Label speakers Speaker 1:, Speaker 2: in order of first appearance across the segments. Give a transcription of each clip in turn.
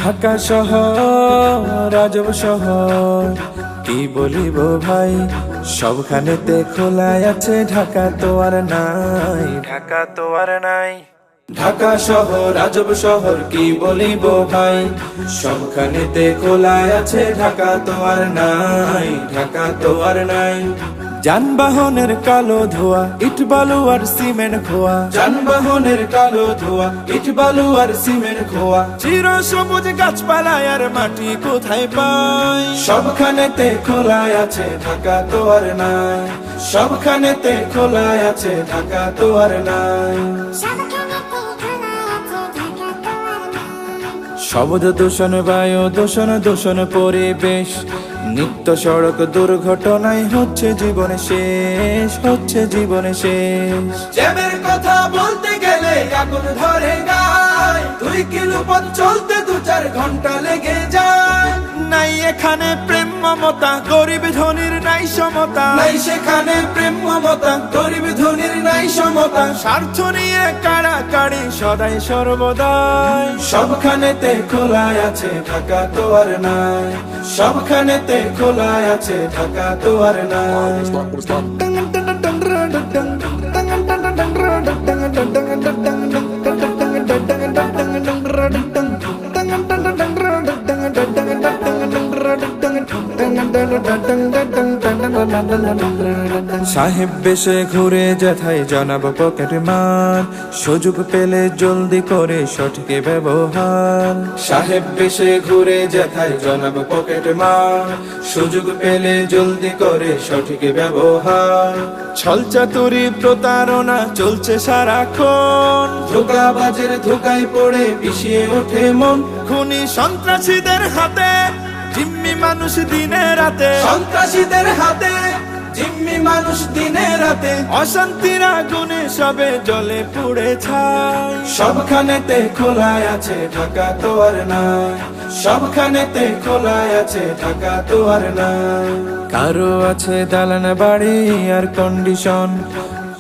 Speaker 1: ঢাকা শহর আজব শহর, কি বলিব ভাই, সবখানেতে খোলাই আছে, ঢাকা তো আর নাই, ঢাকা তো আর নাই। ঢাকা শহর আজব শহর, কি বলিব ভাই, সবখানেতে খোলাই আছে, ঢাকা তো আর নাই, ঢাকা তো আর নাই। যানবাহনের কালো ধোয়া, ইট বালু আর সিমেন্ট খোয়া, যানবাহনের কালো ধোয়া, ইট বালু আর সিমেন্ট খোয়া, চির সবুজ গাছপালা আর মাটি কোথায় পাই, সবখানেতে খোলাই আছে, ঢাকা তো আর নাই, সবখানেতে খোলাই আছে, ঢাকা তো আর নাই। শব্দ দূষণ, বায়ু দূষণ, দূষণ পরিবেশ, নিত্য সড়ক দুর্ঘটনায় হচ্ছে জীবনে শেষ, হচ্ছে জীবনে শেষ। জ্যামের কথা বলতে গেলে আগুন ধরে গায়, 2 কিলো পথ চলতে 2-4 ঘন্টা লেগে যায়। নাই এখানে প্রেম মমতা, গরিব ধনীর নাই সমতা, নাই সেখানে প্রেম মমতা, গরিব ধনীর নাই সমতা। স্বার্থ নিয়ে কাড়াকাড়ি সদাই সর্বদাই, সবখানেতে খোলাই আছে, ঢাকা তো আর নাই, সবখানেতে খোলাই আছে, ঢাকা তো আর নাই। সাহেব বেশে ঘুরে যেথায় জানাবো পকেট মার, সুযোগ পেলে জলদি করে সঠিক ব্যবহার। সাহেব বেশে ঘুরে যেথায় জানাবো পকেট মার, সুযোগ পেলে জলদি করে সঠিক ব্যবহার। ছলচাতুরি প্রতারণা চলছে সারাক্ষণ, ধোঁকাবাজের ধোঁকায় পড়ে পিছিয়ে ওঠে মন। খুনি সন্ত্রাসীদের হাতে জিম্মি মানুষ দিনে রাতে, সন্ত্রাসীদের হাতে জিম্মি মানুষ দিনে রাতে। অশান্তির আগুনে সবে জ্বলে পুড়ে ছাই, সবখানেতে খোলাই আছে, ঢাকা তো আর নাই, সবখানেতে খোলাই আছে, ঢাকা তো আর নাই। কারো আছে দালান বাড়ি আর কন্ডিশন,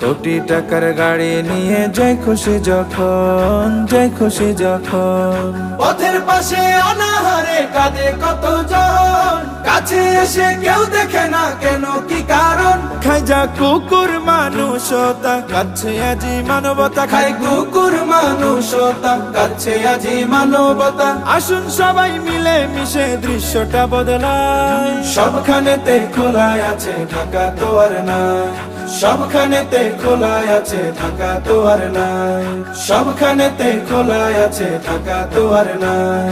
Speaker 1: কোটি টাকার গাড়ি নিয়ে যায় খুশি যখন, যায় খুশি যখন। পথের পাশে অনাহারে কাঁদে কতজন, কাছে এসে কেউ দেখে না কেন কি কারণ। খাই যা কুকুর মানুষতা, কাছে আজি মানবতা, খাই কুকুর মানুষতা, কাছে আজি মানবতা। আসুন সবাই মিলে মিশে দৃশ্যটা বদলায়, সবখানেতে খোলাই আছে, ঢাকা তো আর নাই, সবখানেতে খোলাই আছে, ঢাকা তো আর নাই, সবখানেতে খোলাই আছে, ঢাকা তো আর নাই।